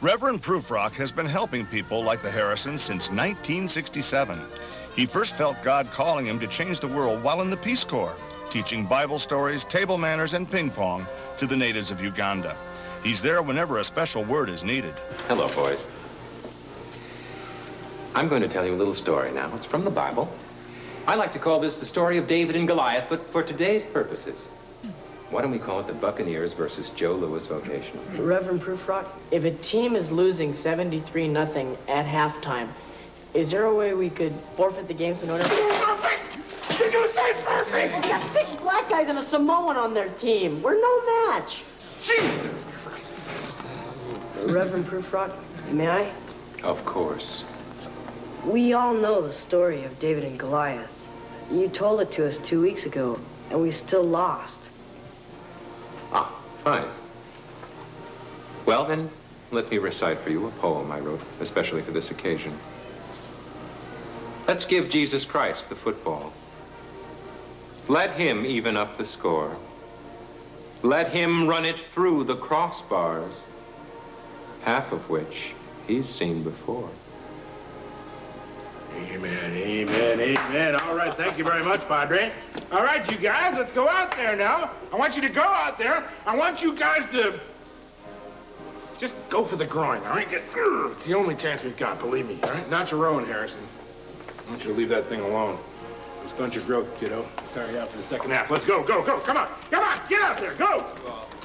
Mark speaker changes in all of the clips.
Speaker 1: Reverend Prufrock has been helping people like the Harrisons since 1967. He first felt God calling him to change the world while in the Peace Corps, teaching Bible stories, table manners, and ping pong to the natives of Uganda. He's there whenever a special word is needed.
Speaker 2: Hello, boys. I'm going to tell you a little story now. It's from the Bible. I like to call this the story of David and Goliath, but for today's purposes, why don't we call it the Buccaneers versus Joe Louis Vocational?
Speaker 3: Reverend Prufrock, if a team is losing 73-0 at halftime, is there a way we could forfeit the games in order? Perfect! Did you say perfect? We've got 6 black guys and a Samoan on their team. We're no match.
Speaker 2: Jesus Christ.
Speaker 3: Reverend Prufrock, may I?
Speaker 2: Of course.
Speaker 3: We all know the story of David and Goliath. You told it to us 2 weeks ago, and we still lost.
Speaker 2: Ah, fine. Well, then, let me recite for you a poem I wrote, especially for this occasion. Let's give Jesus Christ the football. Let him even up the score. Let him run it through the crossbars, half of which he's seen before.
Speaker 4: Amen, amen, amen. All right, thank you very much, Padre. All right, you guys, let's go out there now. I want you to go out there. I want you guys to just go for the groin, all right? Just, it's the only chance we've got, believe me, all right? Not your own, Harrison. I want you to leave that thing alone. It'll stunt your growth, kiddo. Carry you out for the second half. Let's go, go, go. Come on, get out there, go.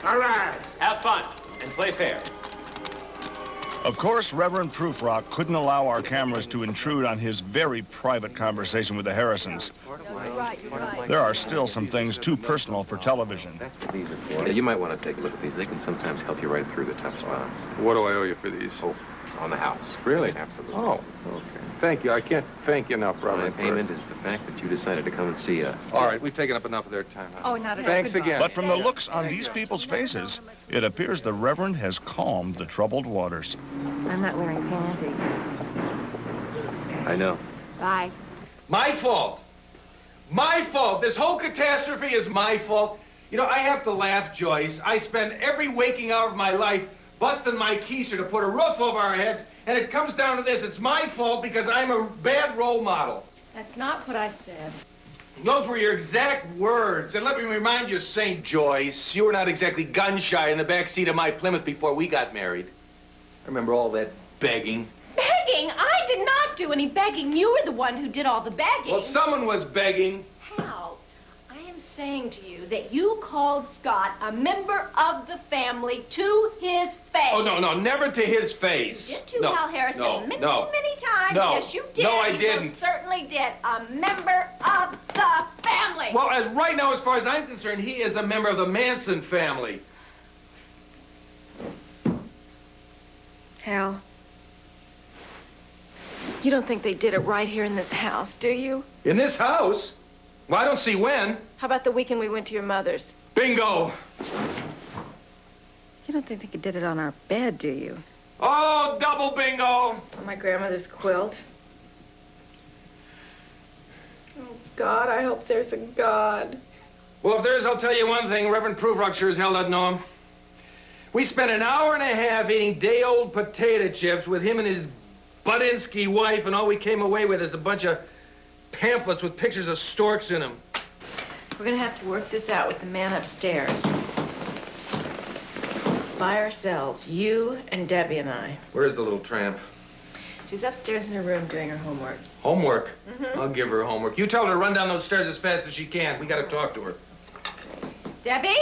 Speaker 4: All right.
Speaker 2: Have fun and play fair.
Speaker 1: Of course, Reverend Prufrock couldn't allow our cameras to intrude on his very private conversation with the Harrisons. There are still some things too personal for television.
Speaker 2: That's what these are for. You might want to take a look at these. They can sometimes help you right through the tough spots.
Speaker 5: What do I owe you for these?
Speaker 2: Oh, on the house.
Speaker 5: Really?
Speaker 2: Absolutely.
Speaker 5: Oh, okay. Thank you. I can't thank you enough,
Speaker 2: My
Speaker 5: Robert.
Speaker 2: payment is the fact that you decided to come and see us.
Speaker 5: All right, we've taken up enough of their time.
Speaker 6: Oh, not at all.
Speaker 5: Thanks again.
Speaker 1: But from the looks on these people's faces, it appears the Reverend has calmed the troubled waters.
Speaker 6: I'm not wearing panties.
Speaker 2: I know.
Speaker 6: Bye.
Speaker 7: My fault. My fault. This whole catastrophe is my fault. You know, I have to laugh, Joyce. I spend every waking hour of my life busting my keister to put a roof over our heads, and it comes down to this. It's my fault because I'm a bad role model.
Speaker 6: That's not what I said.
Speaker 7: Those were your exact words. And let me remind you, St. Joyce, you were not exactly gun-shy in the back seat of my Plymouth before we got married. I remember all that begging.
Speaker 6: Begging? I did not do any begging. You were the one who did all the begging.
Speaker 7: Well, someone was begging.
Speaker 6: How? I am saying to you that you called Scott a member of the family to his face.
Speaker 7: Oh, no, never to his face.
Speaker 6: You did too,
Speaker 7: No,
Speaker 6: Hal Harrison.
Speaker 7: no,
Speaker 6: many,
Speaker 7: no.
Speaker 6: many times.
Speaker 7: No.
Speaker 6: Yes, you did.
Speaker 7: No, I
Speaker 6: You
Speaker 7: didn't.
Speaker 6: most certainly did. A member of the family.
Speaker 7: Well, right now, as far as I'm concerned, he is a member of the Manson family.
Speaker 6: Hal, you don't think they did it right here in this house, do you?
Speaker 7: In this house? Well, I don't see when.
Speaker 6: How about the weekend we went to your mother's?
Speaker 7: Bingo!
Speaker 6: You don't think they did it on our bed, do you?
Speaker 7: Oh, double bingo!
Speaker 6: On my grandmother's quilt? Oh, God, I hope there's a God.
Speaker 7: Well, if there is, I'll tell you one thing. Reverend Prufrock sure as hell doesn't know him. We spent an hour and a half eating day-old potato chips with him and his Budinsky wife, and all we came away with is a bunch of pamphlets with pictures of storks in them.
Speaker 6: We're gonna have to work this out with the man upstairs. By ourselves, you and Debbie and I.
Speaker 7: Where's the little tramp?
Speaker 6: She's upstairs in her room doing her homework.
Speaker 7: Homework?
Speaker 6: Mm-hmm.
Speaker 7: I'll give her homework. You tell her to run down those stairs as fast as she can. We gotta talk to her.
Speaker 6: Debbie?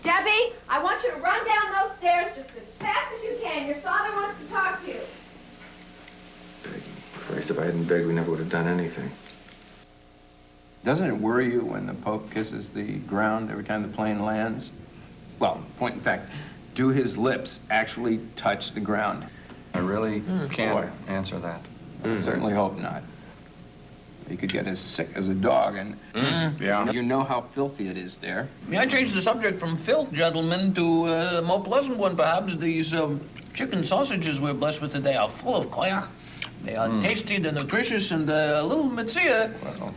Speaker 6: Debbie, I want you to run down those stairs just as fast as you can. Your father wants to talk to you.
Speaker 2: Christ, if I hadn't begged, we never would have done anything.
Speaker 8: Doesn't it worry you when the Pope kisses the ground every time the plane lands? Well, point in fact, do his lips actually touch the ground?
Speaker 9: I really can't answer that.
Speaker 8: I certainly hope not. You could get as sick as a dog, and
Speaker 9: Yeah.
Speaker 8: you know how filthy it is there.
Speaker 10: May I change the subject from filth, gentlemen, to a more pleasant one, perhaps? These chicken sausages we're blessed with today are full of clay. They are tasty, they're nutritious, and a little Metzia.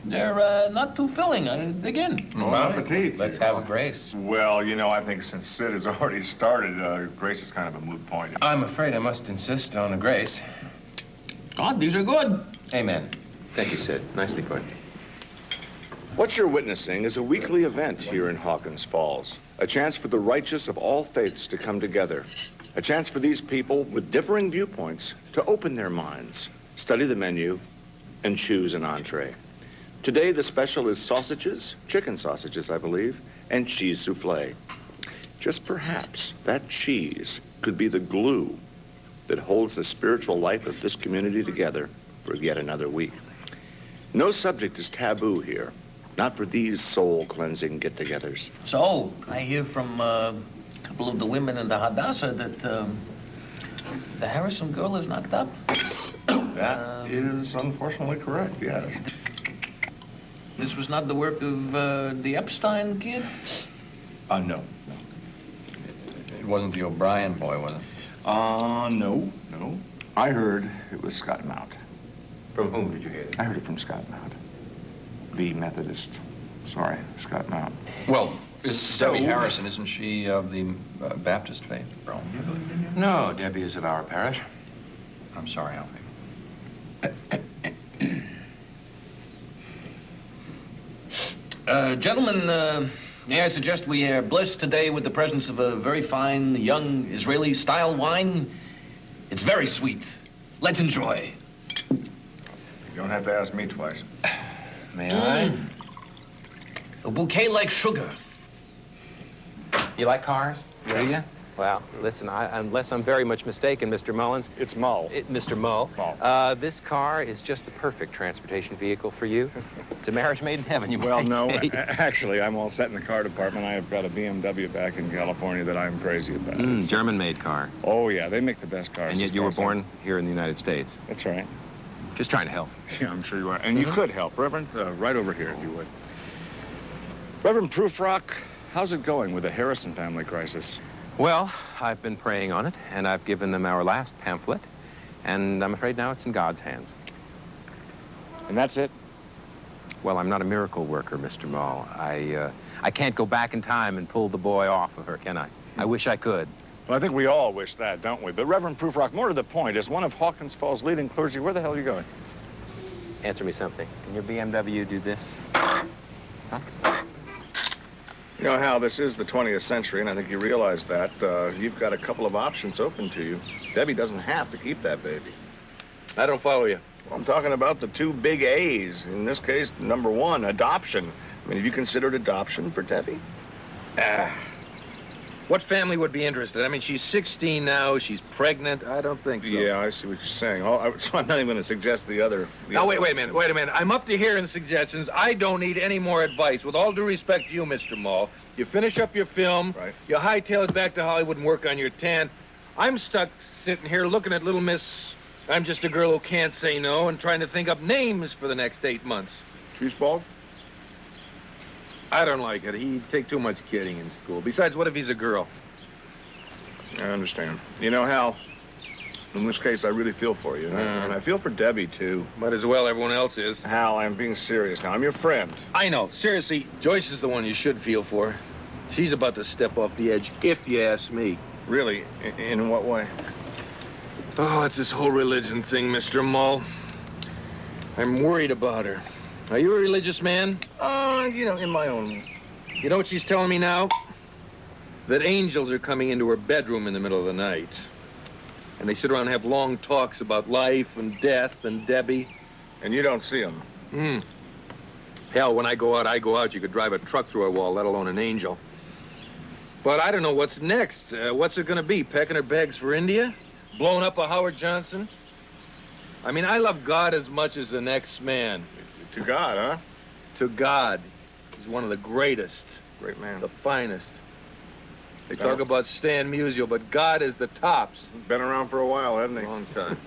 Speaker 10: They're not too filling. I dig in.
Speaker 1: Bon appetit.
Speaker 9: Let's have a Grace.
Speaker 1: Well, you know, I think since Sid has already started, Grace is kind of a moot point.
Speaker 8: I'm afraid I must insist on a Grace.
Speaker 10: God, these are good.
Speaker 8: Amen.
Speaker 2: Thank you, Sid. Nicely put.
Speaker 1: What you're witnessing is a weekly event here in Hawkins Falls. A chance for the righteous of all faiths to come together. A chance for these people with differing viewpoints to open their minds, study the menu, and choose an entree. Today, the special is sausages, chicken sausages, I believe, and cheese souffle. Just perhaps that cheese could be the glue that holds the spiritual life of this community together for yet another week. No subject is taboo here, not for these soul-cleansing get-togethers.
Speaker 10: So, I hear from a couple of the women in the Hadassah that the Harrison girl is knocked up.
Speaker 1: That is unfortunately correct, yes.
Speaker 10: This was not the work of the Epstein kid?
Speaker 1: No.
Speaker 9: It wasn't the O'Brien boy, was it?
Speaker 1: No. I heard it was Scott Mount.
Speaker 2: From whom did you hear it?
Speaker 1: I heard it from Scott Mount. The Methodist. Sorry, Scott Mount.
Speaker 9: Well,
Speaker 1: So-
Speaker 9: Debbie Harrison, isn't she of the Baptist faith?
Speaker 8: No, Debbie is of our parish.
Speaker 9: I'm sorry, Alfie.
Speaker 10: Gentlemen, may I suggest we are blessed today with the presence of a very fine, young Israeli-style wine? It's very sweet. Let's enjoy.
Speaker 1: You don't have to ask me twice.
Speaker 8: May I?
Speaker 10: A bouquet like sugar.
Speaker 11: You like cars?
Speaker 1: Yes.
Speaker 11: Do you? Well, listen, unless I'm very much mistaken, Mr. Mullins.
Speaker 1: It's Mull.
Speaker 11: Mr. Mull.
Speaker 1: Mull.
Speaker 11: This car is just the perfect transportation vehicle for you. It's a marriage made in heaven, you
Speaker 1: Well,
Speaker 11: might
Speaker 1: no,
Speaker 11: say.
Speaker 1: actually, I'm all set in the car department. I've got a BMW back in California that I'm crazy about.
Speaker 11: German-made car.
Speaker 1: Oh, yeah, they make the best cars.
Speaker 11: And yet
Speaker 1: as
Speaker 11: you
Speaker 1: far
Speaker 11: were
Speaker 1: as I-
Speaker 11: born here in the United States.
Speaker 1: That's right.
Speaker 11: Just trying to help.
Speaker 1: Yeah, I'm sure you are. And you could help, Reverend. Right over here, if you would. Reverend Prufrock, how's it going with the Harrison family crisis?
Speaker 11: Well, I've been praying on it, and I've given them our last pamphlet, and I'm afraid now it's in God's hands.
Speaker 1: And that's it?
Speaker 11: Well, I'm not a miracle worker, Mr. Mull. I can't go back in time and pull the boy off of her, can I? I wish I could.
Speaker 1: Well, I think we all wish that, don't we? But Reverend Prufrock, more to the point, as one of Hawkins Falls' leading clergy, where the hell are you going?
Speaker 11: Answer me something. Can your BMW do this? Huh?
Speaker 1: You know, Hal, this is the 20th century, and I think you realize that. You've got a couple of options open to you. Debbie doesn't have to keep that baby.
Speaker 7: I don't follow you.
Speaker 1: Well, I'm talking about the two big A's. In this case, number one, adoption. I mean, have you considered adoption for Debbie?
Speaker 7: What family would be interested? I mean, she's 16 now. She's pregnant. I don't think so.
Speaker 1: Yeah, I see what you're saying. So I'm not even going to suggest the other...
Speaker 7: Now, wait a minute. I'm up to here in suggestions. I don't need any more advice. With all due respect to you, Mr. Mull, you finish up your film,
Speaker 1: Right.
Speaker 7: you hightail it back to Hollywood and work on your tan. I'm stuck sitting here looking at little Miss... I'm just a girl who can't say no and trying to think up names for the next 8 months.
Speaker 1: She's bald?
Speaker 7: I don't like it. He'd take too much kidding in school. Besides, what if he's a girl?
Speaker 1: I understand. You know, Hal, in this case, I really feel for you. And I feel for Debbie, too.
Speaker 7: Might as well, everyone else is.
Speaker 1: Hal, I'm being serious now. I'm your friend.
Speaker 7: I know. Seriously, Joyce is the one you should feel for. She's about to step off the edge, if you ask me.
Speaker 1: Really? In what way?
Speaker 7: Oh, it's this whole religion thing, Mr. Mull. I'm worried about her. Are you a religious man?
Speaker 1: You know, in my own...
Speaker 7: You know what she's telling me now? That angels are coming into her bedroom in the middle of the night. And they sit around and have long talks about life and death and Debbie.
Speaker 1: And you don't see them?
Speaker 7: Hell, when I go out. You could drive a truck through a wall, let alone an angel. But I don't know what's next. What's it gonna be? Packing her bags for India? Blowing up a Howard Johnson? I mean, I love God as much as the next man.
Speaker 1: To God, huh?
Speaker 7: To God. He's one of the greatest.
Speaker 1: Great man.
Speaker 7: The finest. They talk about Stan Musial, but God is the tops.
Speaker 1: Been around for a while, hasn't he?
Speaker 7: Long time.